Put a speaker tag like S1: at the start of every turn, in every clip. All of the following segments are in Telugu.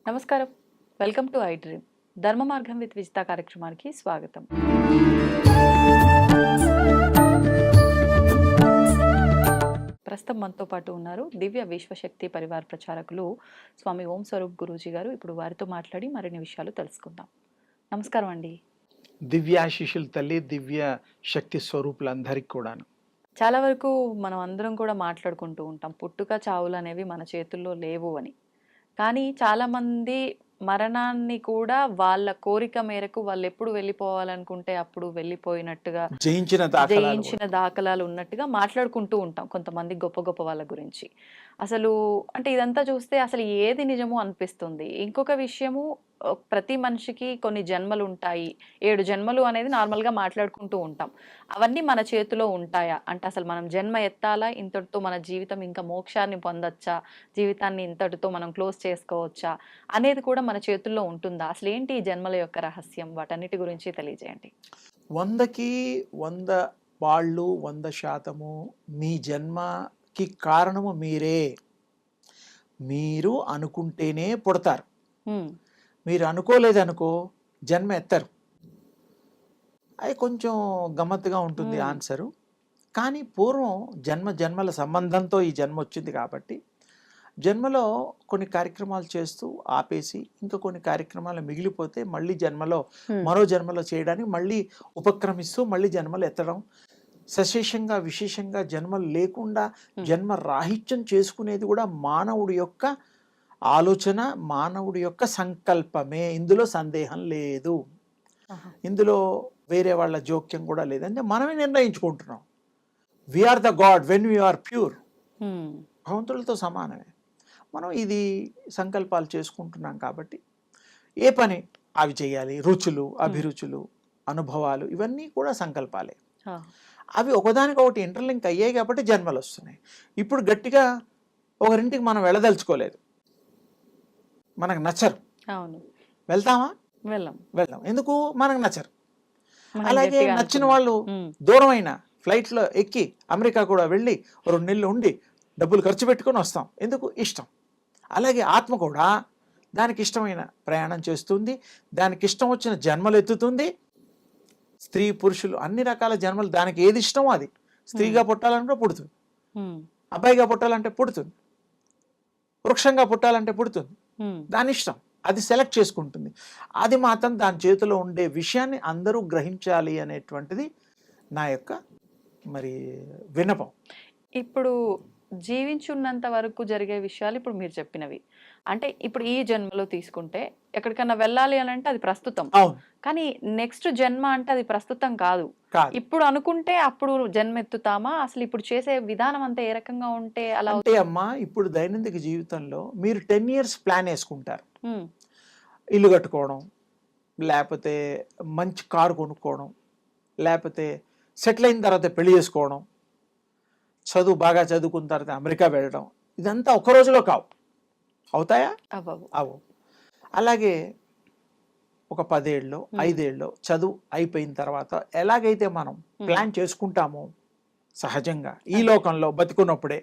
S1: నమస్కారం. Welcome to I dream. ధర్మ మార్గం విత్ విజిత కార్యక్రమానికి స్వాగతం. ప్రస్తుతం మనతో పాటు ఉన్నారు దివ్య విశ్వశక్తి పరివార్ ప్రచారకులు స్వామి ఓం స్వరూప్ గురూజీ గారు. ఇప్పుడు వారితో మాట్లాడి మరిన్ని విషయాలు తెలుసుకుందాం. నమస్కారం అండి.
S2: దివ్యాశిషులు తల్లి, దివ్య శక్తి స్వరూపులందరికీ కూడాను.
S1: చాలా వరకు మనం అందరం కూడా మాట్లాడుకుంటూ ఉంటాం పుట్టుక చావులు అనేవి మన చేతుల్లో లేవు అని. కానీ చాలామంది మరణాన్ని కూడా వాళ్ళ కోరిక మేరకు వాళ్ళు ఎప్పుడు వెళ్ళిపోవాలనుకుంటే అప్పుడు వెళ్ళిపోయినట్టుగా జయించిన దాఖలాలు ఉన్నట్టుగా మాట్లాడుకుంటూ ఉంటాం కొంతమంది గొప్ప గొప్ప వాళ్ళ గురించి. అసలు అంటే ఇదంతా చూస్తే అసలు ఏది నిజమో అనిపిస్తుంది. ఇంకొక విషయము, ప్రతి మనిషికి కొన్ని జన్మలు ఉంటాయి. 7 జన్మలు అనేది నార్మల్గా మాట్లాడుకుంటూ ఉంటాం. అవన్నీ మన చేతిలో ఉంటాయా? అంటే అసలు మనం జన్మ ఎత్తాలా, ఇంతటితో మన జీవితం ఇంకా మోక్షాన్ని పొందొచ్చా, జీవితాన్ని ఇంతటితో మనం క్లోజ్ చేసుకోవచ్చా అనేది కూడా మన చేతుల్లో ఉంటుందా? అసలు ఏంటి ఈ జన్మల యొక్క రహస్యం? వాటన్నిటి గురించి తెలియజేయండి.
S2: 100కి 100 వాళ్ళు 100% మీ జన్మకి కారణము మీరే. మీరు అనుకుంటేనే పుడతారు. మీరు అనుకోలేదనుకో జన్మ ఎత్తరు. అది కొంచెం గమ్మత్తుగా ఉంటుంది ఆన్సరు. కానీ పూర్వం జన్మల సంబంధంతో ఈ జన్మ వచ్చింది కాబట్టి జన్మలో కొన్ని కార్యక్రమాలు చేస్తూ ఆపేసి ఇంకా కొన్ని కార్యక్రమాలు మిగిలిపోతే మళ్ళీ మరో జన్మలో చేయడానికి మళ్ళీ ఉపక్రమిస్తూ మళ్ళీ జన్మలు ఎత్తడం, సశేషంగా విశేషంగా జన్మలు లేకుండా జన్మ రాహిత్యం చేసుకునేది కూడా మానవుడి యొక్క ఆలోచన, మానవుడి యొక్క సంకల్పమే. ఇందులో సందేహం లేదు. ఇందులో వేరే వాళ్ళ జోక్యం కూడా లేదంటే మనమే నిర్ణయించుకుంటున్నాం. We are the God when we are pure. భగవంతులతో సమానమే. మనం ఇది సంకల్పాలు చేసుకుంటున్నాం కాబట్టి ఏ పని అవి చేయాలి. రుచులు, అభిరుచులు, అనుభవాలు ఇవన్నీ కూడా సంకల్పాలే. అవి ఒకదానికొకటి ఇంటర్లింక్ అయ్యాయి కాబట్టి జన్మలు వస్తున్నాయి. ఇప్పుడు గట్టిగా ఒకరింటికి మనం వెళ్ళదలుచుకోలేదు, మనకు నచ్చరు, వెళ్తామా? వెళ్ళాం. ఎందుకు? మనకు నచ్చరు. అలాగే నచ్చిన వాళ్ళు దూరమైన ఫ్లైట్లో ఎక్కి అమెరికా కూడా వెళ్ళి 2 నెలలు ఉండి డబ్బులు ఖర్చు పెట్టుకొని వస్తాం. ఎందుకు? ఇష్టం. అలాగే ఆత్మ కూడా దానికి ఇష్టమైన ప్రయాణం చేస్తుంది, దానికి ఇష్టం వచ్చిన జన్మలు ఎత్తుతుంది. స్త్రీ పురుషులు అన్ని రకాల జన్మలు, దానికి ఏది ఇష్టమో అది. స్త్రీగా పుట్టాలంటే పుడుతుంది, అబ్బాయిగా పుట్టాలంటే పుడుతుంది, వృక్షంగా పుట్టాలంటే పుడుతుంది. దాని ఇష్టం, అది సెలెక్ట్ చేసుకుంటుంది. అది మాత్రం దాని చేతిలో ఉండే విషయాన్ని అందరూ గ్రహించాలి అనేటువంటిది నా యొక్క విన్నపం.
S1: ఇప్పుడు జీవించున్నంత వరకు జరిగే విషయాలు ఇప్పుడు మీరు చెప్పినవి. అంటే ఇప్పుడు ఈ జన్మలో తీసుకుంటే ఎక్కడికన్నా వెళ్ళాలి అని అంటే అది ప్రస్తుతం. కానీ నెక్స్ట్ జన్మ అంటే అది ప్రస్తుతం కాదు. ఇప్పుడు అనుకుంటే అప్పుడు జన్మ ఎత్తుతామా? అసలు ఇప్పుడు చేసే విధానం అంతా ఏ రకంగా ఉంటే అలా?
S2: అంటే అమ్మా, ఇప్పుడు దైనందిక జీవితంలో మీరు 10 years ప్లాన్ వేసుకుంటారు. ఇల్లు కట్టుకోవడం, లేకపోతే మంచి కారు కొనుక్కోవడం, లేకపోతే సెటిల్ అయిన తర్వాత పెళ్లి చేసుకోవడం, బాగా చదువుకున్న తర్వాత అమెరికా వెళ్ళడం. ఇదంతా ఒక రోజులో కావు. అవుతాయా? అవు. అలాగే ఒక 10 ఏళ్ళలో 5 ఏళ్ళలో చదువు అయిపోయిన తర్వాత ఎలాగైతే మనం ప్లాన్ చేసుకుంటామో సహజంగా ఈ లోకంలో బతికున్నప్పుడే,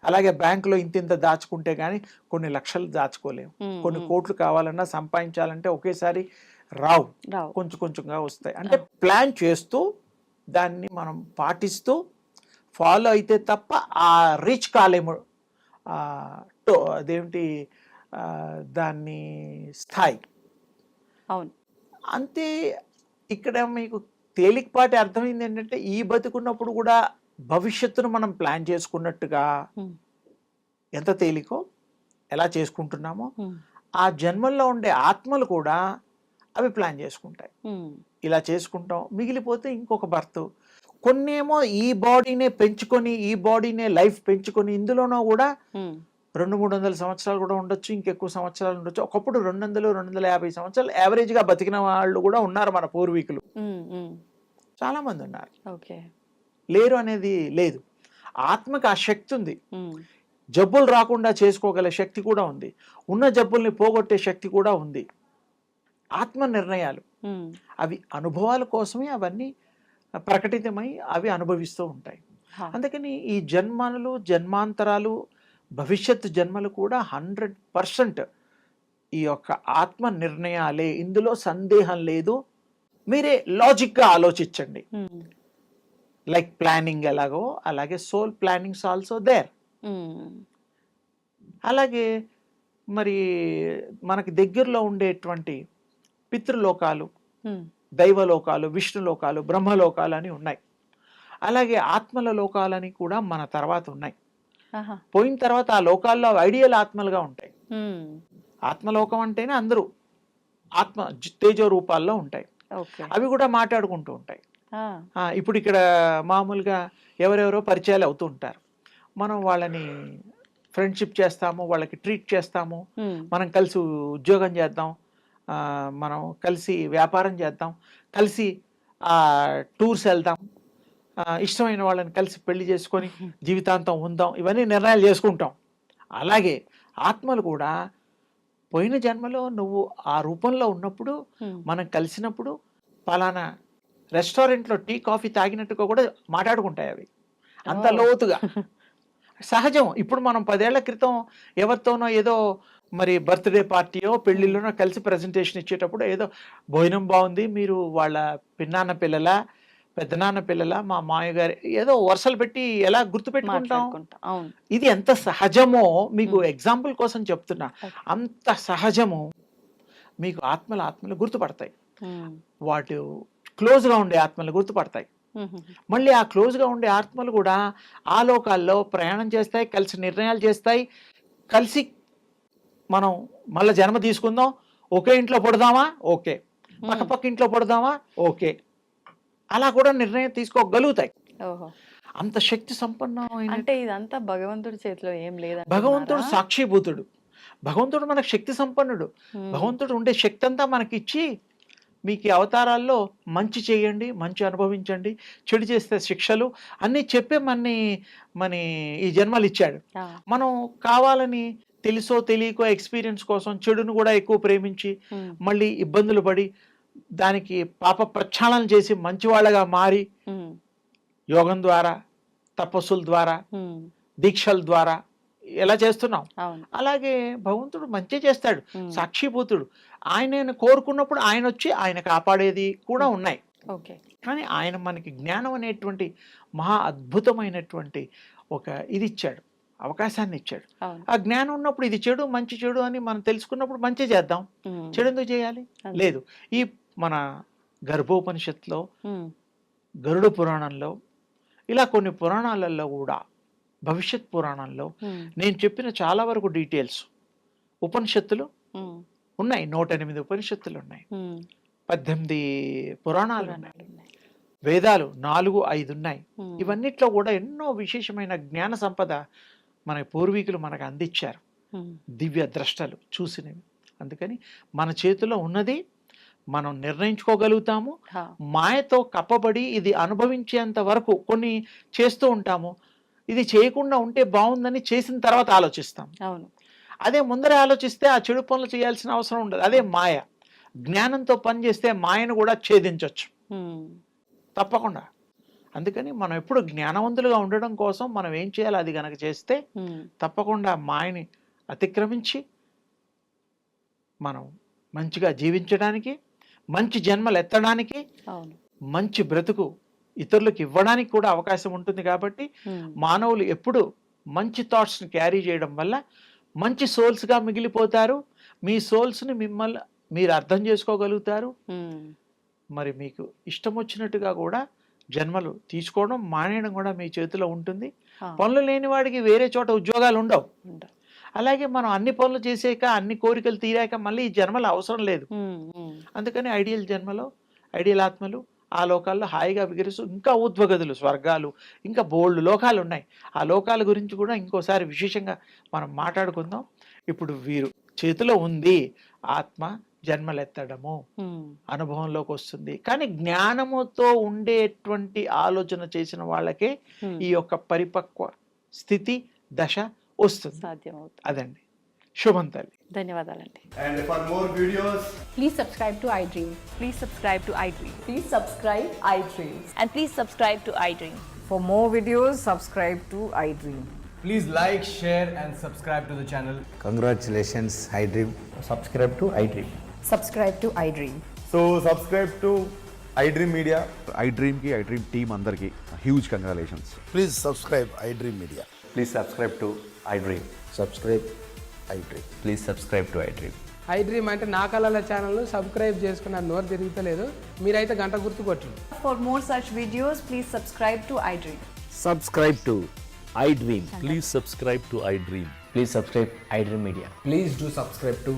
S2: అలాగే బ్యాంకులో ఇంత దాచుకుంటే కానీ కొన్ని లక్షలు దాచుకోలేము. కొన్ని కోట్లు కావాలన్నా సంపాదించాలంటే ఒకేసారి రావు, కొంచెం కొంచెంగా వస్తాయి. అంటే ప్లాన్ చేస్తూ దాన్ని మనం పాటిస్తూ ఫాలో అయితే తప్ప ఆ రీచ్ కాలేము. అదేమిటి దాన్ని స్థాయి.
S1: అవును,
S2: అంతే. ఇక్కడ మీకు తేలికపాటి అర్థమైంది ఏంటంటే ఈ బతుకున్నప్పుడు కూడా భవిష్యత్తును మనం ప్లాన్ చేసుకున్నట్టుగా ఎంత తేలికో ఎలా చేసుకుంటున్నామో ఆ జన్మల్లో ఉండే ఆత్మలు కూడా అవి ప్లాన్ చేసుకుంటాయి. ఇలా చేసుకుంటాం, మిగిలిపోతే ఇంకొక బర్త్. కొన్నేమో ఈ బాడీనే పెంచుకొని, ఈ బాడీనే లైఫ్ పెంచుకొని ఇందులోనూ కూడా 200-300 సంవత్సరాలు కూడా ఉండొచ్చు, ఇంకెక్కువ సంవత్సరాలు ఉండొచ్చు. ఒకప్పుడు 200-250 సంవత్సరాలు యావరేజ్గా బతికిన వాళ్ళు కూడా ఉన్నారు మన పూర్వీకులు. చాలా మంది ఉన్నారు. లేరు అనేది లేదు. ఆత్మకి ఆ శక్తి ఉంది. జబ్బులు రాకుండా చేసుకోగల శక్తి కూడా ఉంది. ఉన్న జబ్బుల్ని పోగొట్టే శక్తి కూడా ఉంది. ఆత్మ నిర్ణయాలు అవి అనుభవాల కోసమే అవన్నీ ప్రకటితమై అవి అనుభవిస్తూ ఉంటాయి. అందుకని ఈ జన్మలు, జన్మాంతరాలు, భవిష్యత్తు జన్మలు కూడా 100% ఈ యొక్క ఆత్మ నిర్ణయాలే, ఇందులో సందేహం లేదు. మీరే లాజిక్గా ఆలోచించండి. లైక్ ప్లానింగ్ ఎలాగో అలాగే సోల్ ప్లానింగ్స్ ఆల్సో దేర్. అలాగే మరి మనకి దగ్గరలో ఉండేటువంటి పితృలోకాలు, దైవలోకాలు, విష్ణులోకాలు, బ్రహ్మలోకాలు అని ఉన్నాయి. అలాగే ఆత్మల లోకాలని కూడా మన తర్వాత ఉన్నాయి. పోయిన తర్వాత ఆ లోకాల్లో ఐడియల్ ఆత్మలుగా ఉంటాయి. ఆత్మలోకం అంటేనే అందరూ ఆత్మ తేజో రూపాల్లో ఉంటాయి. అవి కూడా మాట్లాడుకుంటూ ఉంటాయి. ఇప్పుడు ఇక్కడ మామూలుగా ఎవరెవరో పరిచయాలు అవుతూ ఉంటారు. మనం వాళ్ళని ఫ్రెండ్షిప్ చేస్తాము, వాళ్ళకి ట్రీట్ చేస్తాము, మనం కలిసి ఉద్యోగం చేద్దాం, మనం కలిసి వ్యాపారం చేద్దాం, కలిసి టూర్స్ వెళ్దాం, ఇష్టమైన వాళ్ళని కలిసి పెళ్లి చేసుకొని జీవితాంతం ఉందాం, ఇవన్నీ నిర్ణయాలు చేసుకుంటాం. అలాగే ఆత్మలు కూడా పోయిన జన్మలో నువ్వు ఆ రూపంలో ఉన్నప్పుడు, మనం కలిసినప్పుడు పలానా రెస్టారెంట్లో టీ కాఫీ తాగినట్టుగా కూడా మాట్లాడుకుంటాయి అవి, అంత లోతుగా. సహజం. ఇప్పుడు మనం 10 ఏళ్ల క్రితం ఎవరితోనో ఏదో మరి బర్త్డే పార్టీయో పెళ్లిలోనో కలిసి ప్రజెంటేషన్ ఇచ్చేటప్పుడు ఏదో భోజనం బాగుంది, మీరు వాళ్ళ పిన్నాన్న పిల్లల, పెద్దనాన్న పిల్లల, మా మామయ్యగారి, ఏదో వరుసలు పెట్టి ఎలా గుర్తుపెట్టుకుంటాం. ఇది ఎంత సహజమో మీకు ఎగ్జాంపుల్ కోసం చెప్తున్నా. అంత సహజము మీకు ఆత్మలు గుర్తుపడతాయి. వాటి క్లోజ్గా ఉండే ఆత్మలు గుర్తుపడతాయి. మళ్ళీ ఆ క్లోజ్గా ఉండే ఆత్మలు కూడా ఆ లోకాల్లో ప్రయాణం చేస్తాయి, కలిసి నిర్ణయాలు చేస్తాయి. కలిసి మనం మళ్ళీ జన్మ తీసుకుందాం, ఒకే ఇంట్లో పడదామా, ఓకే, పక్క ఇంట్లో పడదామా, ఓకే, అలా కూడా నిర్ణయం తీసుకోగలుగుతాయి. అంత శక్తి సంపన్నమైన.
S1: అంటే ఇదంతా భగవంతుడి చేతిలో ఏం లేదు.
S2: భగవంతుడు సాక్షిభూతుడు. భగవంతుడు మనకు శక్తి సంపన్నుడు. భగవంతుడు ఉండే శక్తి అంతా మనకిచ్చి, మీకు అవతారాల్లో మంచి చేయండి, మంచి అనుభవించండి, చెడు చేస్తే శిక్షలు అన్నీ చెప్పే మన ఈ జన్మలు ఇచ్చాడు. మనం కావాలని తెలుసో తెలియకో ఎక్స్పీరియన్స్ కోసం చెడును కూడా ఎక్కువ ప్రేమించి మళ్ళీ ఇబ్బందులు పడి దానికి పాప ప్రక్షాళన చేసి మంచివాళ్ళగా మారి యోగం ద్వారా, తపస్సుల ద్వారా, దీక్షల ద్వారా ఎలా చేస్తున్నాం. అలాగే భగవంతుడు మంచి చేస్తాడు, సాక్షిభూతుడు. ఆయన కోరుకున్నప్పుడు ఆయన వచ్చి ఆయన కాపాడేది కూడా ఉన్నాయి. కానీ ఆయన మనకి జ్ఞానం అనేటువంటి మహా అద్భుతమైనటువంటి ఒక ఇది ఇచ్చాడు, అవకాశాన్ని ఇచ్చాడు. ఆ జ్ఞానం ఉన్నప్పుడు ఇది చెడు మంచి చెడు అని మనం తెలుసుకున్నప్పుడు మంచి చేద్దాం, చెడు ఎందుకు చేయాలి? లేదు. ఈ మన గర్భోపనిషత్తులో, గరుడ పురాణంలో, ఇలా కొన్ని పురాణాలలో కూడా, భవిష్యత్ పురాణంలో నేను చెప్పిన చాలా వరకు డీటెయిల్స్, ఉపనిషత్తులు ఉన్నాయి. 108 ఉపనిషత్తులు ఉన్నాయి, 18 పురాణాలు ఉన్నాయి, వేదాలు 4-5 ఉన్నాయి. ఇవన్నిట్లో కూడా ఎన్నో విశేషమైన జ్ఞాన సంపద మన పూర్వీకులు మనకు అందించారు, దివ్య ద్రష్టలు చూసినవి. అందుకని మన చేతిలో ఉన్నది మనం నిర్ణయించుకోగలుగుతాము. మాయతో కప్పబడి ఇది అనుభవించేంత వరకు కొన్ని చేస్తూ ఉంటాము. ఇది చేయకుండా ఉంటే బాగుందని చేసిన తర్వాత ఆలోచిస్తాం. అదే ముందరే ఆలోచిస్తే ఆ చెడు పనులు చేయాల్సిన అవసరం ఉండదు. అదే మాయ. జ్ఞానంతో పనిచేస్తే మాయను కూడా ఛేదించవచ్చు తప్పకుండా. అందుకని మనం ఎప్పుడు జ్ఞానవంతులుగా ఉండడం కోసం మనం ఏం చేయాలి, అది గనక చేస్తే తప్పకుండా మాయని అతిక్రమించి మనం మంచిగా జీవించడానికి, మంచి జన్మలు ఎత్తడానికి, మంచి బ్రతుకు ఇతరులకు ఇవ్వడానికి కూడా అవకాశం ఉంటుంది. కాబట్టి మానవులు ఎప్పుడు మంచి థాట్స్ని క్యారీ చేయడం వల్ల మంచి సోల్స్గా మిగిలిపోతారు. మీ సోల్స్ని మిమ్మల్ని మీరు అర్థం చేసుకోగలుగుతారు. మరి మీకు ఇష్టం వచ్చినట్టుగా కూడా జన్మలు తీసుకోవడం మానేయడం కూడా మీ చేతిలో ఉంటుంది. పనులు లేని వాడికి వేరే చోట ఉద్యోగాలు ఉండవు. అలాగే మనం అన్ని పనులు చేసాక, అన్ని కోరికలు తీరాక మళ్ళీ ఈ జన్మలు అవసరం లేదు. అందుకని ఐడియల్ జన్మలో ఐడియల్ ఆత్మలు ఆ లోకాల్లో హాయిగా విగరిస్తూ, ఇంకా ఊర్ధ్వగతులు, స్వర్గాలు, ఇంకా బోల్డ్ లోకాలు ఉన్నాయి. ఆ లోకాల గురించి కూడా ఇంకోసారి విశేషంగా మనం మాట్లాడుకుందాం. ఇప్పుడు వీరు చేతిలో ఉంది ఆత్మ, జన్మలెత్తడము అనుభవంలోకి వస్తుంది. కానీ జ్ఞానముతో ఉండేటువంటి ఆలోచన చేసిన వాళ్ళకే ఈ యొక్క పరిపక్వ స్థితి దశ వస్తుంది, సాధ్యమవుతుంది. అదండి. శుభం తల్లి.
S1: ధన్యవాదాలండి.
S3: And for more videos,
S4: please subscribe to iDream.
S1: Please subscribe to iDream.
S4: Please subscribe iDream.
S5: And please subscribe to iDream.
S6: For more videos, subscribe to iDream.
S3: Please like, share, and subscribe to the channel.
S5: Congratulations, iDream.
S6: Subscribe to iDream.
S4: Subscribe to iDream.
S7: So subscribe to iDream Media.
S8: iDream की iDream team अंदर की huge congratulations.
S5: Please subscribe iDream Media.
S6: Please subscribe to iDream.
S5: Subscribe iDream.
S6: Please subscribe to iDream.
S9: I dream అంటే నా కళల ఛానల్ను సబ్స్క్రైబ్ చేసుకున్న నోరు తిరుగుతలేదు మీరైతే గంట గుర్తు కొట్టండి.
S4: For more such videos, please subscribe to iDream.
S10: Subscribe to iDream. Please subscribe to iDream.
S6: Please subscribe iDream Media.
S9: Please do subscribe to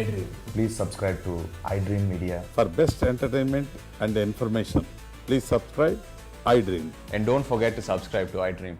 S9: iDream.
S7: Please subscribe to iDream Media.
S11: For best entertainment and information, please subscribe iDream.
S3: And don't forget to subscribe to iDream.